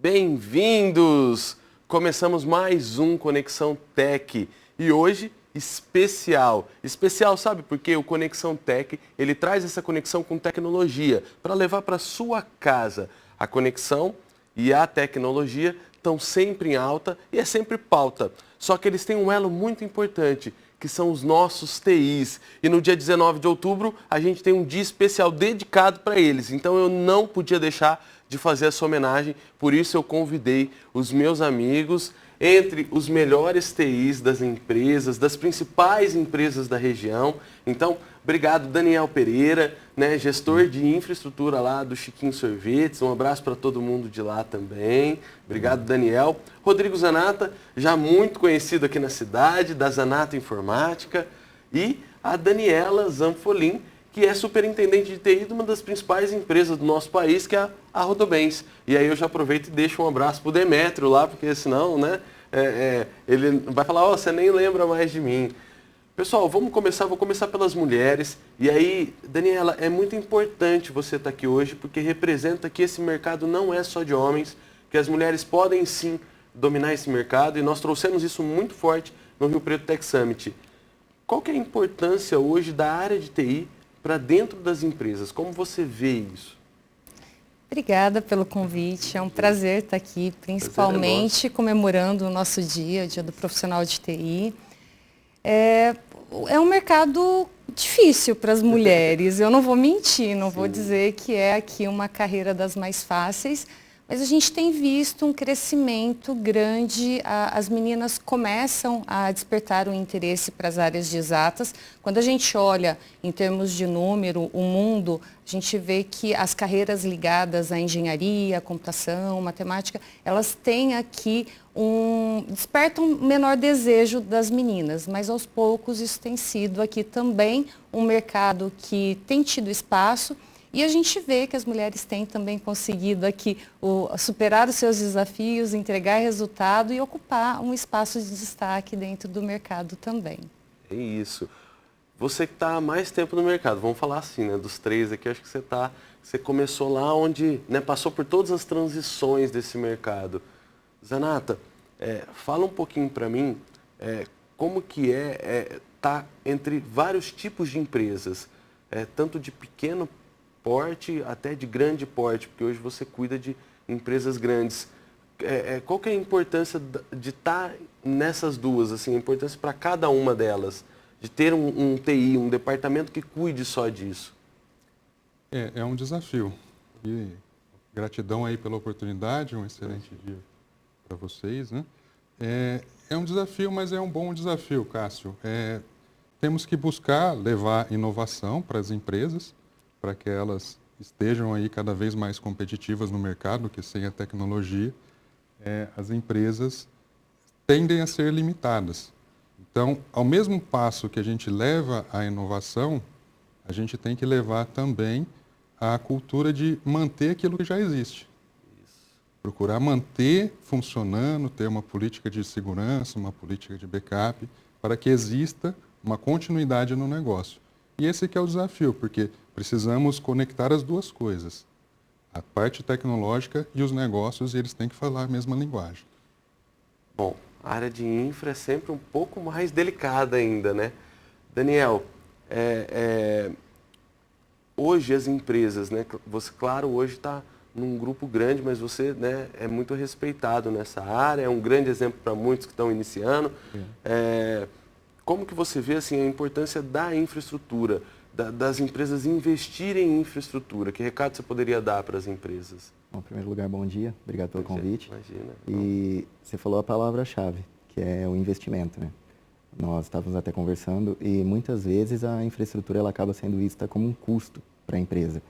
Bem-vindos! Começamos mais um Conexão Tech e hoje especial. Especial, sabe por quê? O Conexão Tech, ele traz essa conexão com tecnologia para levar para sua casa. A conexão e a tecnologia estão sempre em alta e é sempre pauta. Só que eles têm um elo muito importante, que são os nossos TIs. E no dia 19 de outubro, a gente tem um dia especial dedicado para eles. Então eu não podia deixar de fazer essa homenagem, por isso eu convidei os meus amigos, entre os melhores TIs das empresas, das principais empresas da região. Então, obrigado Daniel Pereira, né, gestor de infraestrutura lá do Chiquinho Sorvetes, um abraço para todo mundo de lá também. Obrigado Daniel. Rodrigo Zanata, já muito conhecido aqui na cidade, da Zanata Informática, e a Daniela Zanfolin, que é superintendente de TI de uma das principais empresas do nosso país, que é a Rodobens. E aí eu já aproveito e deixo um abraço pro Demétrio lá, porque senão, né, ele vai falar, ó, você nem lembra mais de mim. Pessoal, vou começar pelas mulheres. E aí, Daniela, é muito importante você estar aqui hoje, porque representa que esse mercado não é só de homens, que as mulheres podem sim dominar esse mercado, e nós trouxemos isso muito forte no Rio Preto Tech Summit. Qual que é a importância hoje da área de TI para dentro das empresas? Como você vê isso? Obrigada pelo convite, é um prazer estar aqui, principalmente comemorando o nosso dia, o Dia do Profissional de TI. É um mercado difícil para as mulheres, eu não vou mentir, não vou dizer que é aqui uma carreira das mais fáceis, mas a gente tem visto um crescimento grande, as meninas começam a despertar o interesse para as áreas de exatas. Quando a gente olha em termos de número, o mundo, a gente vê que as carreiras ligadas à engenharia, à computação, matemática, elas têm aqui despertam um menor desejo das meninas, mas aos poucos isso tem sido aqui também um mercado que tem tido espaço. E a gente vê que as mulheres têm também conseguido aqui superar os seus desafios, entregar resultado e ocupar um espaço de destaque dentro do mercado também. É isso. Você que está há mais tempo no mercado, vamos falar assim, né? Dos três aqui, acho que você começou lá onde, né, passou por todas as transições desse mercado. Zanata, fala um pouquinho para mim como que tá entre vários tipos de empresas, tanto de pequeno porte até de grande porte, porque hoje você cuida de empresas grandes. Qual que é a importância de estar nessas duas, assim, a importância para cada uma delas, de ter um TI, um departamento que cuide só disso? É um desafio. E gratidão aí pela oportunidade, um excelente dia para vocês, né? É um desafio, mas é um bom desafio, Cássio. Temos que buscar levar inovação para as empresas, para que elas estejam aí cada vez mais competitivas no mercado, que sem a tecnologia, as empresas tendem a ser limitadas. Então, ao mesmo passo que a gente leva a inovação, a gente tem que levar também a cultura de manter aquilo que já existe. Procurar manter funcionando, ter uma política de segurança, uma política de backup, para que exista uma continuidade no negócio. E esse que é o desafio, porque precisamos conectar as duas coisas, a parte tecnológica e os negócios, e eles têm que falar a mesma linguagem. Bom, a área de infra é sempre um pouco mais delicada ainda, né? Daniel, hoje as empresas, né? Você, claro, hoje está num grupo grande, mas você, né, é muito respeitado nessa área, é um grande exemplo para muitos que estão iniciando. Como que você vê assim, a importância da infraestrutura, das empresas investirem em infraestrutura? Que recado você poderia dar para as empresas? Bom, em primeiro lugar, bom dia. Obrigado pelo convite. Imagina. E você falou a palavra-chave, que é o investimento, né? Nós estávamos até conversando e muitas vezes a infraestrutura ela acaba sendo vista como um custo para a empresa.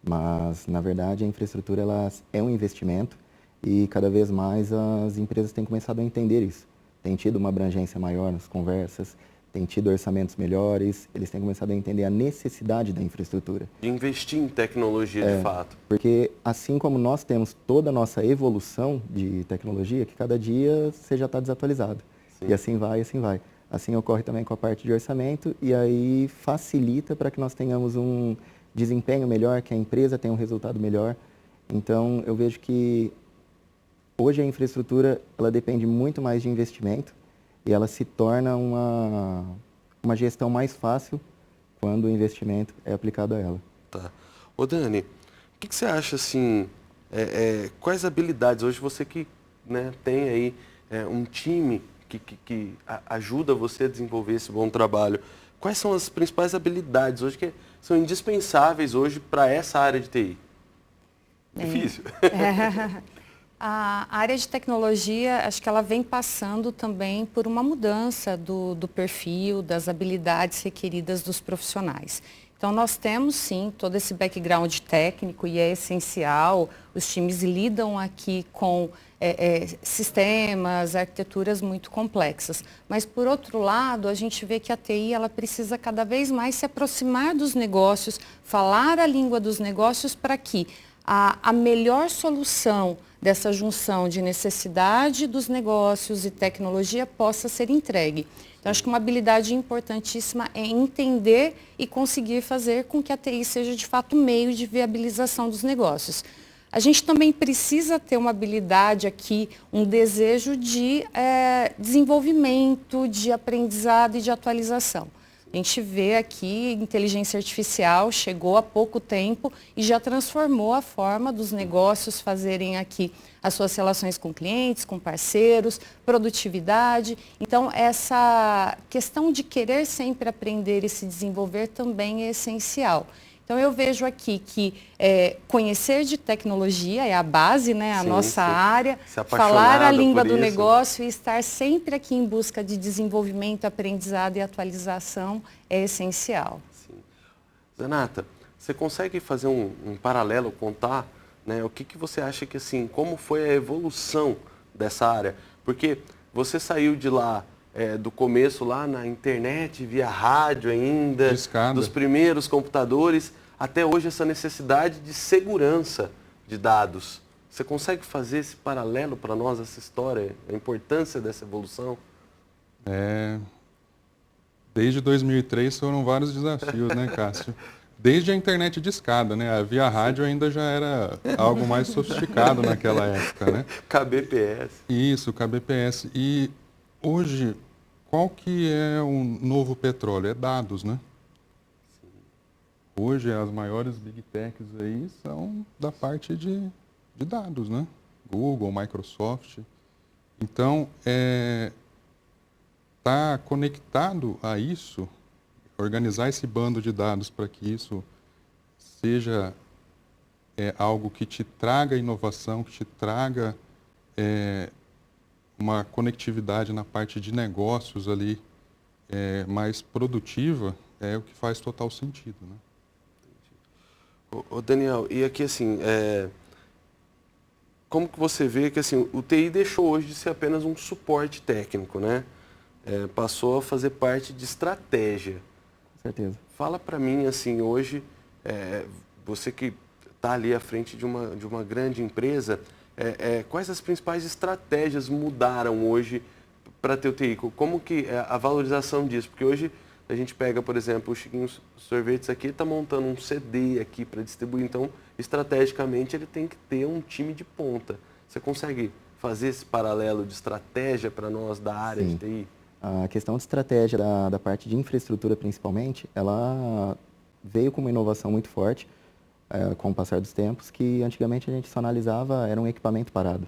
Mas, na verdade, a infraestrutura ela é um investimento e cada vez mais as empresas têm começado a entender isso. Tem tido uma abrangência maior nas conversas, tem tido orçamentos melhores, eles têm começado a entender a necessidade da infraestrutura. De investir em tecnologia de fato. Porque assim como nós temos toda a nossa evolução de tecnologia, que cada dia você já está desatualizado. Sim. E assim vai, assim vai. Assim ocorre também com a parte de orçamento e aí facilita para que nós tenhamos um desempenho melhor, que a empresa tenha um resultado melhor. Então eu vejo que hoje a infraestrutura ela depende muito mais de investimento e ela se torna uma gestão mais fácil quando o investimento é aplicado a ela. Tá. Ô Dani, o que você acha assim, quais habilidades, hoje você que, né, tem aí um time que ajuda você a desenvolver esse bom trabalho, quais são as principais habilidades hoje que são indispensáveis hoje para essa área de TI? Difícil. A área de tecnologia, acho que ela vem passando também por uma mudança do perfil, das habilidades requeridas dos profissionais. Então, nós temos, sim, todo esse background técnico e é essencial. Os times lidam aqui com sistemas, arquiteturas muito complexas. Mas, por outro lado, a gente vê que a TI ela precisa cada vez mais se aproximar dos negócios, falar a língua dos negócios para que a melhor solução dessa junção de necessidade dos negócios e tecnologia possa ser entregue. Então, acho que uma habilidade importantíssima é entender e conseguir fazer com que a TI seja, de fato, meio de viabilização dos negócios. A gente também precisa ter uma habilidade aqui, um desejo de desenvolvimento, de aprendizado e de atualização. A gente vê aqui, inteligência artificial chegou há pouco tempo e já transformou a forma dos negócios fazerem aqui as suas relações com clientes, com parceiros, produtividade. Então, essa questão de querer sempre aprender e se desenvolver também é essencial. Então, eu vejo aqui que conhecer de tecnologia é a base, né, a nossa área, falar a língua do negócio e estar sempre aqui em busca de desenvolvimento, aprendizado e atualização é essencial. Sim. Zanata, você consegue fazer um paralelo, contar, né, o que você acha que, assim, como foi a evolução dessa área? Porque você saiu de lá, do começo lá na internet, via rádio ainda, dos primeiros computadores, até hoje essa necessidade de segurança de dados. Você consegue fazer esse paralelo para nós, essa história, a importância dessa evolução? Desde 2003 foram vários desafios, né, Cássio? Desde a internet de escada, né? A via rádio ainda já era algo mais sofisticado naquela época, né? kbps. Isso, kbps. E hoje, qual que é o novo petróleo? É dados, né? Hoje, as maiores big techs aí são da parte de dados, né? Google, Microsoft. Então, tá conectado a isso, organizar esse bando de dados para que isso seja algo que te traga inovação, que te traga uma conectividade na parte de negócios ali mais produtiva, é o que faz total sentido, né? Ô Daniel, e aqui assim, como que você vê que assim, o TI deixou hoje de ser apenas um suporte técnico, né? Passou a fazer parte de estratégia. Com certeza. Fala para mim, assim, hoje, você que está ali à frente de uma grande empresa, quais as principais estratégias mudaram hoje para ter o TI? Como que é a valorização disso? Porque hoje a gente pega, por exemplo, o Chiquinho Sorvetes aqui, está montando um CD aqui para distribuir, então, estrategicamente, ele tem que ter um time de ponta. Você consegue fazer esse paralelo de estratégia para nós da área de TI? A questão de estratégia da parte de infraestrutura, principalmente, ela veio com uma inovação muito forte com o passar dos tempos, que antigamente a gente só analisava, era um equipamento parado.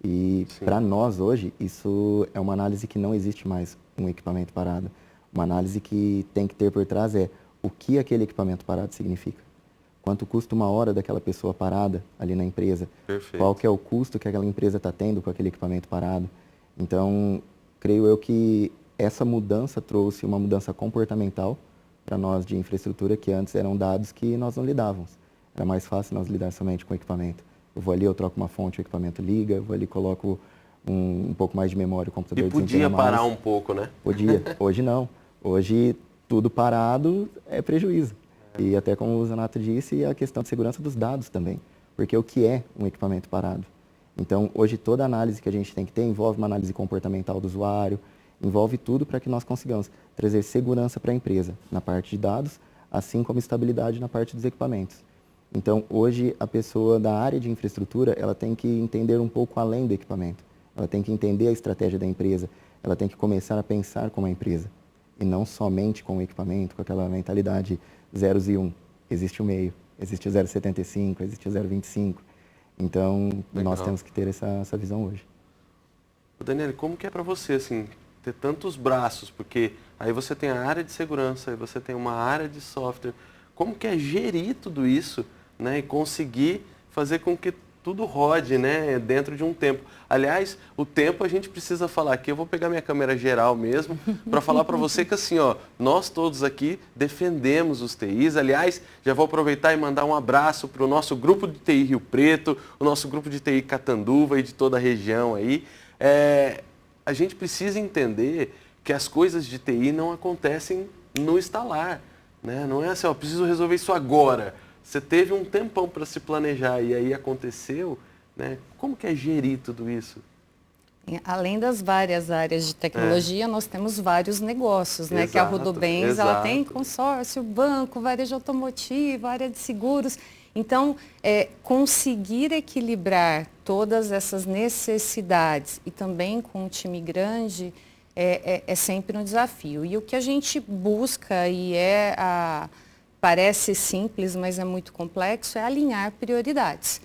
E para nós hoje, isso é uma análise que não existe mais, um equipamento parado. Uma análise que tem que ter por trás o que aquele equipamento parado significa. Quanto custa uma hora daquela pessoa parada ali na empresa? Perfeito. Qual que é o custo que aquela empresa está tendo com aquele equipamento parado? Então, creio eu que essa mudança trouxe uma mudança comportamental para nós de infraestrutura, que antes eram dados que nós não lidávamos. Era mais fácil nós lidar somente com o equipamento. Eu vou ali, eu troco uma fonte, o equipamento liga, eu vou ali, coloco um pouco mais de memória, o computador desempenha mais. E podia parar um pouco, né? Podia, hoje não. Hoje, tudo parado é prejuízo. E até como o Zanata disse, a questão de segurança dos dados também. Porque o que é um equipamento parado? Então, hoje, toda análise que a gente tem que ter envolve uma análise comportamental do usuário, envolve tudo para que nós consigamos trazer segurança para a empresa na parte de dados, assim como estabilidade na parte dos equipamentos. Então, hoje, a pessoa da área de infraestrutura, ela tem que entender um pouco além do equipamento. Ela tem que entender a estratégia da empresa. Ela tem que começar a pensar como a empresa. E não somente com o equipamento, com aquela mentalidade zeros e um. Existe o meio, existe o 0,75, existe o 0,25. Então, nós temos que ter essa visão hoje. Daniele, como que é para você, assim, ter tantos braços? Porque aí você tem a área de segurança, aí você tem uma área de software. Como que é gerir tudo isso, né? E conseguir fazer com que tudo rode, né? Dentro de um tempo. Aliás, o tempo a gente precisa falar aqui. Eu vou pegar minha câmera geral mesmo para falar para você que assim, ó, nós todos aqui defendemos os TIs. Aliás, já vou aproveitar e mandar um abraço para o nosso grupo de TI Rio Preto, o nosso grupo de TI Catanduva e de toda a região aí. A gente precisa entender que as coisas de TI não acontecem no instalar, né? Não é assim, ó, preciso resolver isso agora. Você teve um tempão para se planejar e aí aconteceu, né? Como que é gerir tudo isso? Além das várias áreas de tecnologia, nós temos vários negócios, né? Exato, Que a Rodobens, exato. ela tem consórcio, banco, varejo automotivo, área de seguros. Então, conseguir equilibrar todas essas necessidades e também com um time grande é sempre um desafio. E o que a gente busca e parece simples, mas é muito complexo, é alinhar prioridades.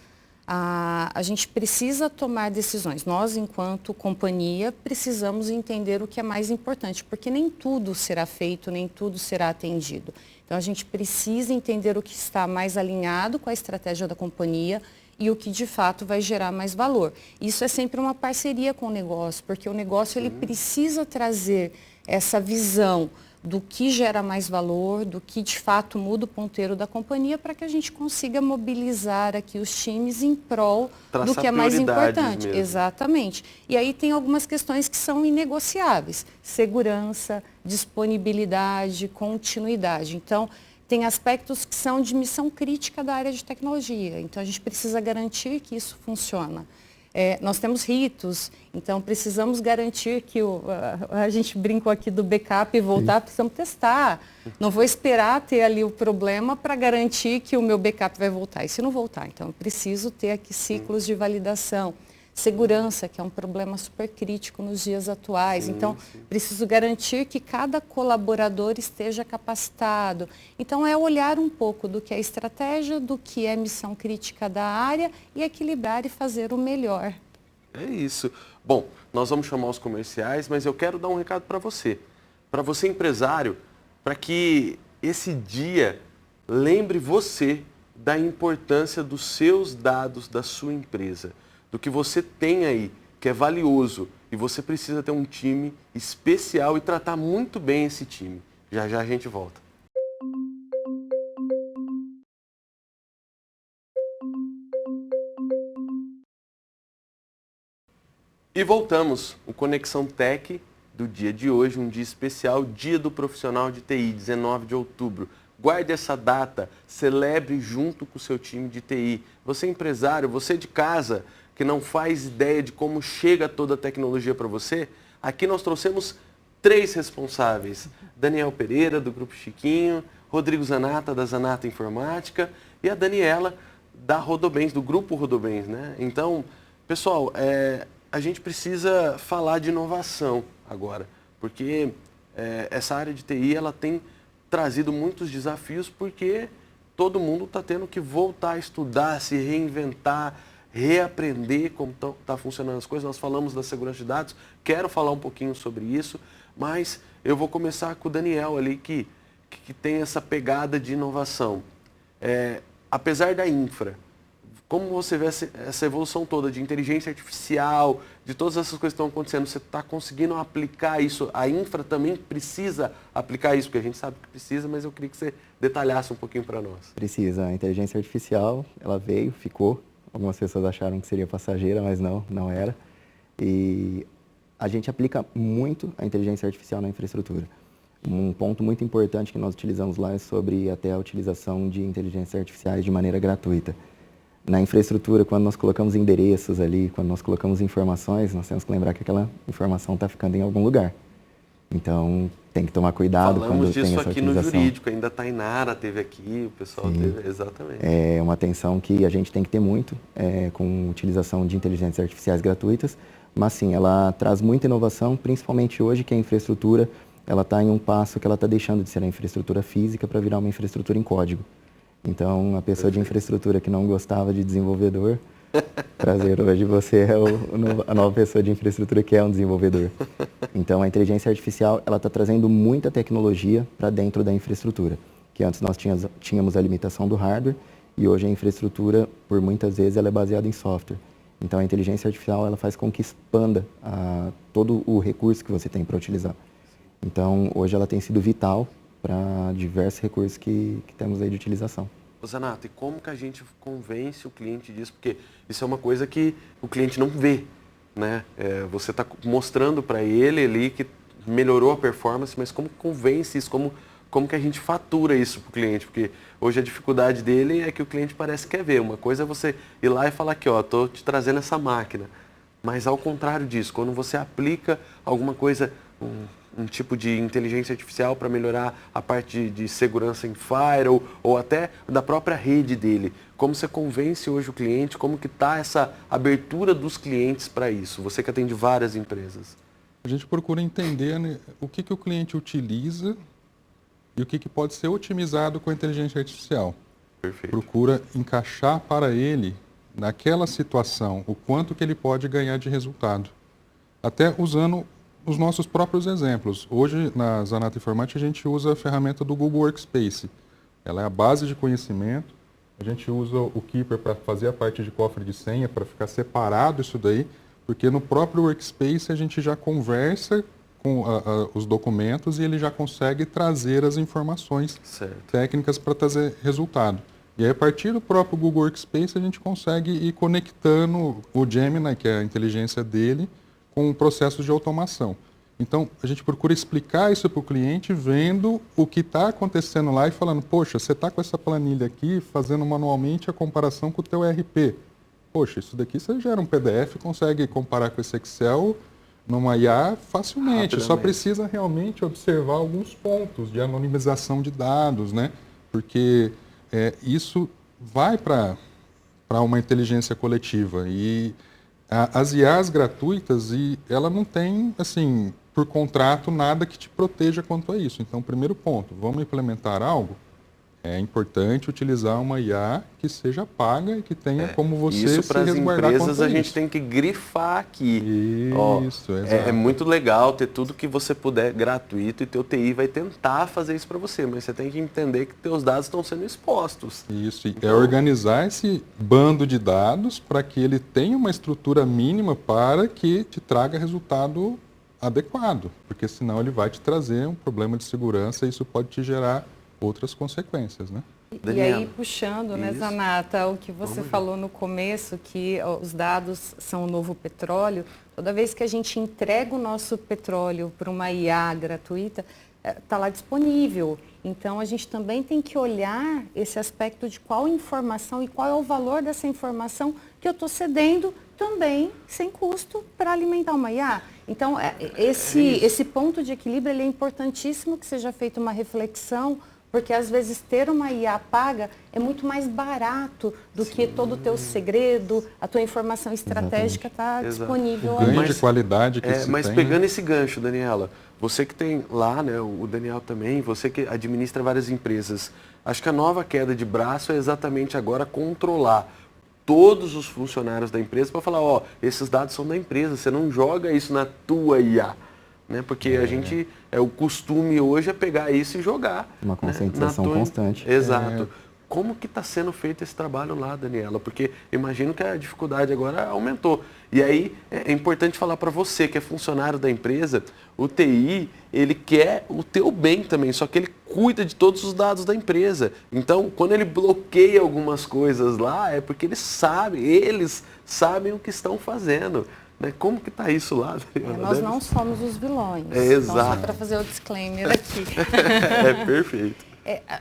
A gente precisa tomar decisões. Nós, enquanto companhia, precisamos entender o que é mais importante, porque nem tudo será feito, nem tudo será atendido. Então, a gente precisa entender o que está mais alinhado com a estratégia da companhia e o que, de fato, vai gerar mais valor. Isso é sempre uma parceria com o negócio, porque o negócio ele precisa trazer essa visão do que gera mais valor, do que de fato muda o ponteiro da companhia para que a gente consiga mobilizar aqui os times em prol do que é mais importante. Mesmo. Exatamente. E aí tem algumas questões que são inegociáveis. Segurança, disponibilidade, continuidade. Então, tem aspectos que são de missão crítica da área de tecnologia. Então, a gente precisa garantir que isso funciona. Nós temos ritos, então precisamos garantir que a gente brincou aqui do backup e voltar, precisamos testar. Não vou esperar ter ali o problema para garantir que o meu backup vai voltar. E se não voltar? Então, eu preciso ter aqui ciclos de validação. Segurança, que é um problema super crítico nos dias atuais. Então, preciso garantir que cada colaborador esteja capacitado. Então, é olhar um pouco do que é estratégia, do que é missão crítica da área e equilibrar e fazer o melhor. É isso. Bom, nós vamos chamar os comerciais, mas eu quero dar um recado para você. Para você, empresário, para que esse dia lembre você da importância dos seus dados da sua empresa. Do que você tem aí, que é valioso, e você precisa ter um time especial e tratar muito bem esse time. Já já a gente volta. E voltamos, o Conexão Tech do dia de hoje, um dia especial, Dia do Profissional de TI, 19 de outubro. Guarde essa data, celebre junto com o seu time de TI. Você empresário, você de casa, que não faz ideia de como chega toda a tecnologia para você, aqui nós trouxemos 3 responsáveis. Daniel Pereira, do Grupo Chiquinho, Rodrigo Zanata, da Zanata Informática, e a Daniela, da Rodobens, do Grupo Rodobens, né? Então, pessoal, a gente precisa falar de inovação agora, porque essa área de TI, ela tem trazido muitos desafios, porque todo mundo está tendo que voltar a estudar, se reinventar, reaprender como está funcionando as coisas. Nós falamos da segurança de dados, quero falar um pouquinho sobre isso, mas eu vou começar com o Daniel ali, que tem essa pegada de inovação. Apesar da infra, como você vê essa evolução toda de inteligência artificial, de todas essas coisas que estão acontecendo, você está conseguindo aplicar isso? A infra também precisa aplicar isso, porque a gente sabe que precisa, mas eu queria que você detalhasse um pouquinho para nós. Precisa. A inteligência artificial, ela veio, ficou. Algumas pessoas acharam que seria passageira, mas não era. E a gente aplica muito a inteligência artificial na infraestrutura. Um ponto muito importante que nós utilizamos lá é sobre até a utilização de inteligências artificiais de maneira gratuita. Na infraestrutura, quando nós colocamos endereços ali, quando nós colocamos informações, nós temos que lembrar que aquela informação está ficando em algum lugar. Então, tem que tomar cuidado Falamos quando tem disso essa aqui no utilização. jurídico, ainda a Tainara teve aqui, o pessoal teve, exatamente. É uma atenção que a gente tem que ter muito com utilização de inteligências artificiais gratuitas, mas sim, ela traz muita inovação, principalmente hoje que a infraestrutura ela está em um passo que ela está deixando de ser a infraestrutura física para virar uma infraestrutura em código. Então, a pessoa de infraestrutura que não gostava de desenvolvedor, prazer, hoje você é a nova pessoa de infraestrutura que é um desenvolvedor. Então, a inteligência artificial ela está trazendo muita tecnologia para dentro da infraestrutura, que antes nós tínhamos a limitação do hardware e hoje a infraestrutura, por muitas vezes, ela é baseada em software. Então, a inteligência artificial ela faz com que expanda todo o recurso que você tem para utilizar. Então, hoje ela tem sido vital para diversos recursos que temos aí de utilização. Zanato, e como que a gente convence o cliente disso? Porque isso é uma coisa que o cliente não vê, né? Você está mostrando para ele ali que melhorou a performance, mas como convence isso? Como que a gente fatura isso para o cliente? Porque hoje a dificuldade dele é que o cliente parece que quer ver. Uma coisa é você ir lá e falar que, ó, estou te trazendo essa máquina. Mas ao contrário disso, quando você aplica alguma coisa, um tipo de inteligência artificial para melhorar a parte de segurança em firewall ou até da própria rede dele, como você convence hoje o cliente, como que está essa abertura dos clientes para isso? Você que atende várias empresas. A gente procura entender, né, o que o cliente utiliza e o que pode ser otimizado com a inteligência artificial. Perfeito. Procura encaixar para ele, naquela situação, o quanto que ele pode ganhar de resultado. Até usando os nossos próprios exemplos. Hoje, na Zanato Informática, a gente usa a ferramenta do Google Workspace. Ela é a base de conhecimento. A gente usa o Keeper para fazer a parte de cofre de senha, para ficar separado isso daí, porque no próprio Workspace a gente já conversa com os documentos e ele já consegue trazer as informações técnicas para trazer resultado. E aí, a partir do próprio Google Workspace, a gente consegue ir conectando o Gemini, que é a inteligência dele, com processos de automação. Então, a gente procura explicar isso para o cliente, vendo o que está acontecendo lá e falando, poxa, você está com essa planilha aqui, fazendo manualmente a comparação com o teu ERP. Poxa, isso daqui você gera um PDF, consegue comparar com esse Excel numa IA facilmente. Só precisa realmente observar alguns pontos de anonimização de dados, né? Porque isso vai para uma inteligência coletiva e as IAs gratuitas, e ela não tem, assim, por contrato, nada que te proteja quanto a isso. Então, primeiro ponto, vamos implementar algo? É importante utilizar uma IA que seja paga e que tenha como você isso se para as resguardar empresas contra a gente isso. tem que grifar aqui. Isso, É muito legal ter tudo que você puder gratuito e teu TI vai tentar fazer isso para você, mas você tem que entender que teus dados estão sendo expostos. Isso, é organizar esse bando de dados para que ele tenha uma estrutura mínima para que te traga resultado adequado, porque senão ele vai te trazer um problema de segurança e isso pode te gerar outras consequências, né? E aí, puxando, né, Zanata, o que você falou no começo, que os dados são o novo petróleo, toda vez que a gente entrega o nosso petróleo para uma IA gratuita, está lá disponível. Então, a gente também tem que olhar esse aspecto de qual informação e qual é o valor dessa informação que eu estou cedendo também sem custo para alimentar uma IA. Então, esse ponto de equilíbrio ele é importantíssimo que seja feita uma reflexão, porque às vezes ter uma IA paga é muito mais barato do que todo o teu segredo, a tua informação estratégica está disponível. O ganho de qualidade que se mas tem, pegando esse gancho, Daniela, você que tem lá, né, o Daniel também, você que administra várias empresas, acho que a nova queda de braço é exatamente agora controlar todos os funcionários da empresa para falar, ó, esses dados são da empresa, você não joga isso na tua IA. Né? Porque a gente, o costume hoje é pegar isso e jogar. Uma conscientização constante. Exato. Como que está sendo feito esse trabalho lá, Daniela? Porque imagino que a dificuldade agora aumentou. E aí é importante falar para você que é funcionário da empresa, o TI, ele quer o teu bem também, só que ele cuida de todos os dados da empresa. Então, quando ele bloqueia algumas coisas lá, é porque eles sabem o que estão fazendo. Como que está isso lá? Nós não somos os vilões. Exato. Então, só para fazer o disclaimer aqui. Perfeito.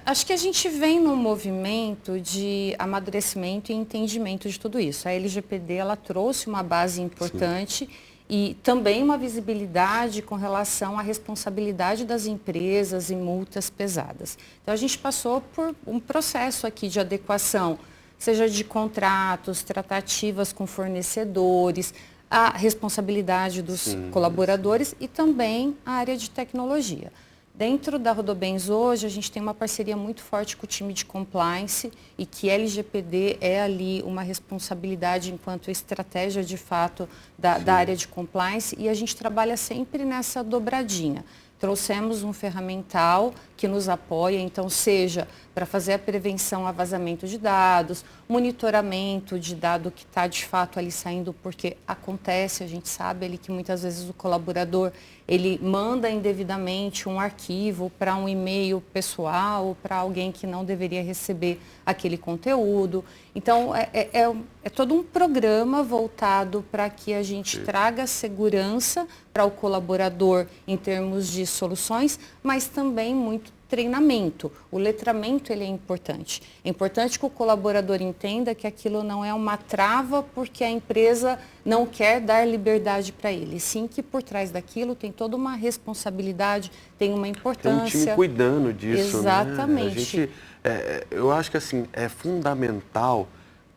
Acho que a gente vem num movimento de amadurecimento e entendimento de tudo isso. A LGPD ela trouxe uma base importante e também uma visibilidade com relação à responsabilidade das empresas em multas pesadas. Então, a gente passou por um processo aqui de adequação, seja de contratos, tratativas com fornecedores, a responsabilidade dos colaboradores e também a área de tecnologia. Dentro da Rodobens hoje, a gente tem uma parceria muito forte com o time de compliance e que LGPD é ali uma responsabilidade enquanto estratégia de fato da área de compliance e a gente trabalha sempre nessa dobradinha. Trouxemos um ferramental que nos apoia, então seja para fazer a prevenção a vazamento de dados, monitoramento de dado que está de fato ali saindo, porque acontece, a gente sabe ali que muitas vezes o colaborador ele manda indevidamente um arquivo para um e-mail pessoal ou para alguém que não deveria receber aquele conteúdo. Então, é todo um programa voltado para que a gente traga segurança para o colaborador em termos de soluções, mas também muito treinamento. O letramento ele é importante. É importante que o colaborador entenda que aquilo não é uma trava porque a empresa não quer dar liberdade para ele. Sim que por trás daquilo tem toda uma responsabilidade, tem uma importância. Tem um time cuidando disso, exatamente. Né? Eu acho que assim, é fundamental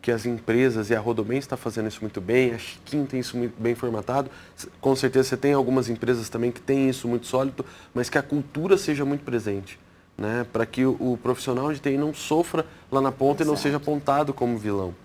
que as empresas, e a Rodobens está fazendo isso muito bem, a Chiquinho tem isso muito bem formatado, com certeza você tem algumas empresas também que têm isso muito sólido, mas que a cultura seja muito presente, né? Para que o profissional de TI não sofra lá na ponta e não seja apontado como vilão.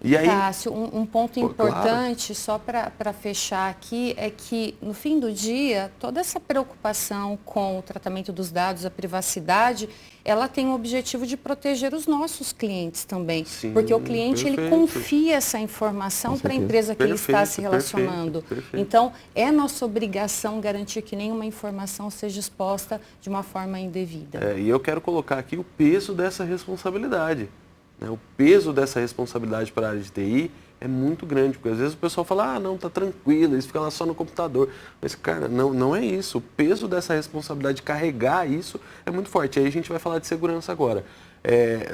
E aí, Cássio, um ponto importante, só para fechar aqui, é que no fim do dia, toda essa preocupação com o tratamento dos dados, a privacidade, ela tem o objetivo de proteger os nossos clientes também. Sim, porque o cliente ele confia essa informação para a empresa que ele está se relacionando. Perfeito. Então, é nossa obrigação garantir que nenhuma informação seja exposta de uma forma indevida. E eu quero colocar aqui o peso dessa responsabilidade. O peso dessa responsabilidade para a área de TI é muito grande, porque às vezes o pessoal fala, não, tá tranquilo, eles ficam lá só no computador. Mas, cara, não é isso. O peso dessa responsabilidade de carregar isso é muito forte. Aí a gente vai falar de segurança agora.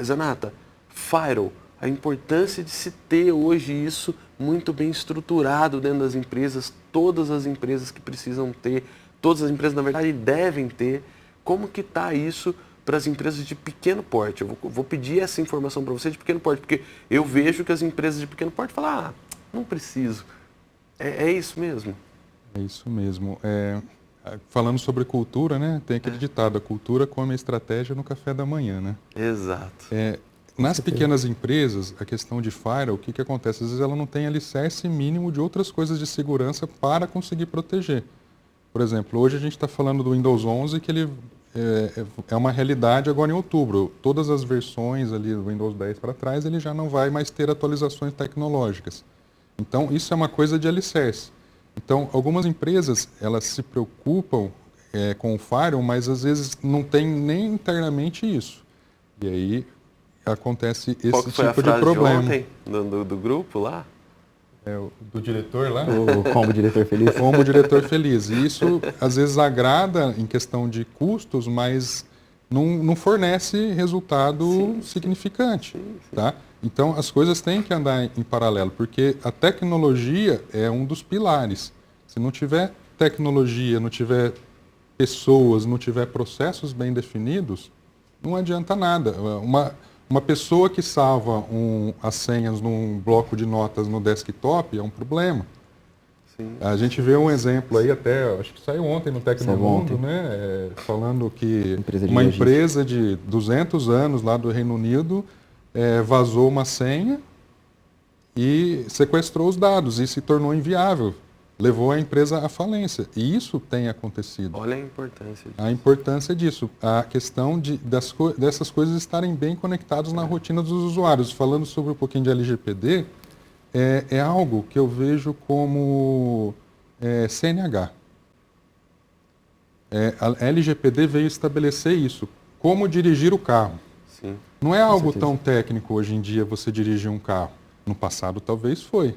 Zanata, Firewall, a importância de se ter hoje isso muito bem estruturado dentro das empresas, todas as empresas que precisam ter, todas as empresas, na verdade, devem ter. Como que está isso para as empresas de pequeno porte? Eu vou pedir essa informação para você de pequeno porte, porque eu vejo que as empresas de pequeno porte falam, não preciso. É isso mesmo? É isso mesmo. Falando sobre cultura, né? Tem aquele ditado, a cultura come a estratégia no café da manhã, né? Exato. Nas pequenas empresas, a questão de firewall, o que acontece? Às vezes ela não tem alicerce mínimo de outras coisas de segurança para conseguir proteger. Por exemplo, hoje a gente está falando do Windows 11, que ele é uma realidade agora em outubro. Todas as versões ali do Windows 10 para trás, ele já não vai mais ter atualizações tecnológicas. Então, isso é uma coisa de alicerce. Então, algumas empresas, elas se preocupam com o firewall, mas às vezes não tem nem internamente isso. E aí acontece esse Qual que foi tipo a frase de problema. De ontem, do grupo lá? Do diretor lá? O combo diretor feliz. Como diretor feliz. E isso, às vezes, agrada em questão de custos, mas não fornece resultado significante. Sim. Tá? Então, as coisas têm que andar em paralelo, porque a tecnologia é um dos pilares. Se não tiver tecnologia, não tiver pessoas, não tiver processos bem definidos, não adianta nada. Uma pessoa que salva as senhas num bloco de notas no desktop é um problema. Sim. A gente vê um exemplo aí até, acho que saiu ontem no Tecnomundo, né? Falando que uma empresa de 200 anos lá do Reino Unido vazou uma senha e sequestrou os dados e se tornou inviável. Levou a empresa à falência. E isso tem acontecido. Olha a importância disso. A importância disso. A questão dessas coisas estarem bem conectadas na rotina dos usuários. Falando sobre um pouquinho de LGPD, é algo que eu vejo como CNH. A LGPD veio estabelecer isso. Como dirigir o carro. Sim. Não é algo tão técnico hoje em dia você dirigir um carro. No passado talvez foi.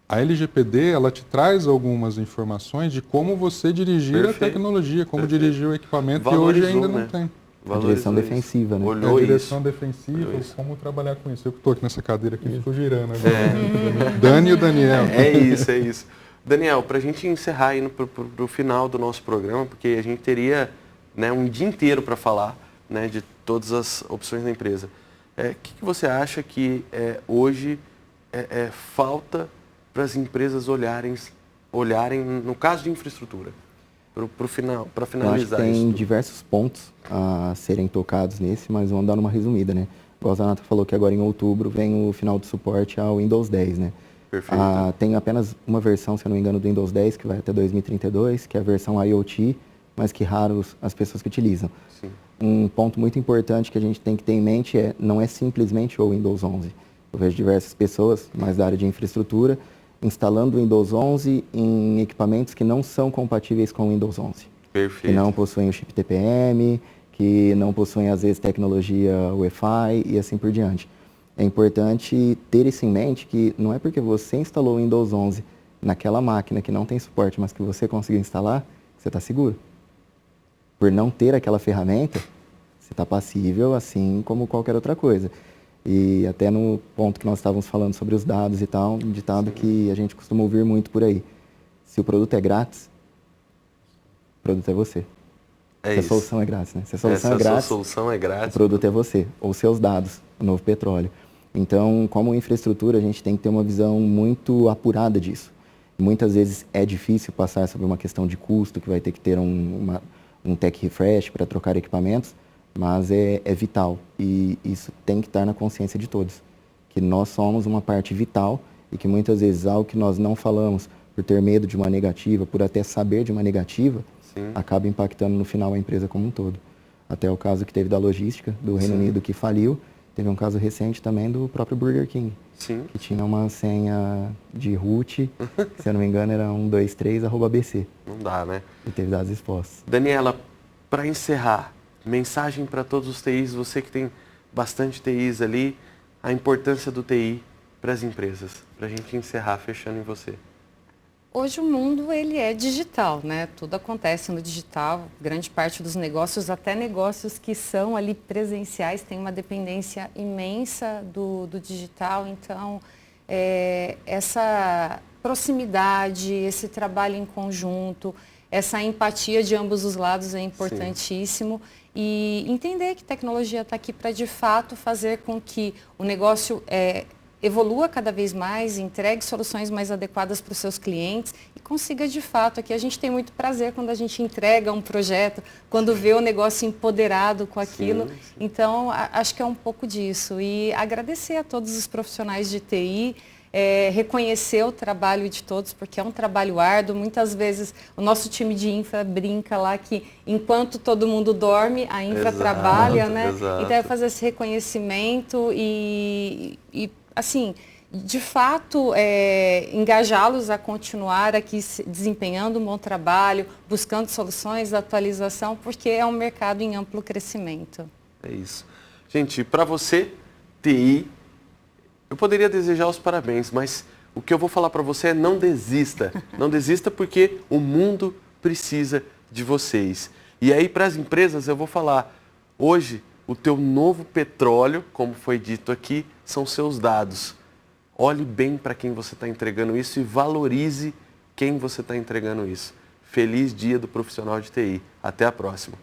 A LGPD, ela te traz algumas informações de como você dirigir a tecnologia, como dirigir o equipamento, que hoje ainda não tem. A direção defensiva, né? A direção defensiva, como trabalhar com isso. Eu que estou aqui nessa cadeira aqui, fico girando agora. Dani e o Daniel. É isso. Daniel, para a gente encerrar aí para o final do nosso programa, porque a gente teria, né, um dia inteiro para falar, né, de todas as opções da empresa. O que você acha que hoje falta para as empresas olharem no caso de infraestrutura, para finalizar Eu acho que tem isso? diversos pontos a serem tocados nesse, mas vamos dar uma resumida, né? Igual a Zanata falou que agora em outubro vem o final do suporte ao Windows 10, né? Perfeito. Tem apenas uma versão, se eu não me engano, do Windows 10, que vai até 2032, que é a versão IoT, mas que raros as pessoas que utilizam. Sim. Um ponto muito importante que a gente tem que ter em mente não é simplesmente o Windows 11. Eu vejo diversas pessoas, mais da área de infraestrutura, instalando o Windows 11 em equipamentos que não são compatíveis com o Windows 11. Perfeito. Que não possuem o chip TPM, que não possuem, às vezes, tecnologia Wi-Fi e assim por diante. É importante ter isso em mente que não é porque você instalou o Windows 11 naquela máquina que não tem suporte, mas que você conseguiu instalar, que você está seguro. Por não ter aquela ferramenta, você está passível assim como qualquer outra coisa. E até no ponto que nós estávamos falando sobre os dados e tal, um ditado que a gente costuma ouvir muito por aí. Se o produto é grátis, o produto é você. Se a solução é grátis, né? Se a solução é grátis, o produto é você, ou seus dados, o novo petróleo. Então, como infraestrutura, a gente tem que ter uma visão muito apurada disso. Muitas vezes é difícil passar sobre uma questão de custo, que vai ter que ter um tech refresh para trocar equipamentos, mas é vital. E isso tem que estar na consciência de todos. Que nós somos uma parte vital e que muitas vezes algo que nós não falamos por ter medo de uma negativa, por até saber de uma negativa, sim, acaba impactando no final a empresa como um todo. Até o caso que teve da logística do Reino Unido que faliu, teve um caso recente também do próprio Burger King, sim, que tinha uma senha de root, que, se eu não me engano era 123@bc. Não dá, né? E teve dados expostos. Daniela, para encerrar, mensagem para todos os TIs, você que tem bastante TIs ali, a importância do TI para as empresas, para a gente encerrar, fechando em você. Hoje o mundo ele é digital, né? Tudo acontece no digital, grande parte dos negócios, até negócios que são ali presenciais, tem uma dependência imensa do digital. Então, essa proximidade, esse trabalho em conjunto, essa empatia de ambos os lados é importantíssimo. Sim. E entender que tecnologia está aqui para, de fato, fazer com que o negócio evolua cada vez mais, entregue soluções mais adequadas para os seus clientes e consiga, de fato, aqui a gente tem muito prazer quando a gente entrega um projeto, quando vê o negócio empoderado com aquilo. Sim, sim. Então, acho que é um pouco disso. E agradecer a todos os profissionais de TI, reconhecer o trabalho de todos, porque é um trabalho árduo. Muitas vezes o nosso time de infra brinca lá que enquanto todo mundo dorme, a infra trabalha, né? Exato. Então é fazer esse reconhecimento e assim, de fato, engajá-los a continuar aqui desempenhando um bom trabalho, buscando soluções, atualização, porque é um mercado em amplo crescimento. É isso. Gente, para você, TI, eu poderia desejar os parabéns, mas o que eu vou falar para você é não desista. Não desista porque o mundo precisa de vocês. E aí, para as empresas, eu vou falar, hoje, o teu novo petróleo, como foi dito aqui, são seus dados. Olhe bem para quem você está entregando isso e valorize quem você está entregando isso. Feliz Dia do Profissional de TI. Até a próxima.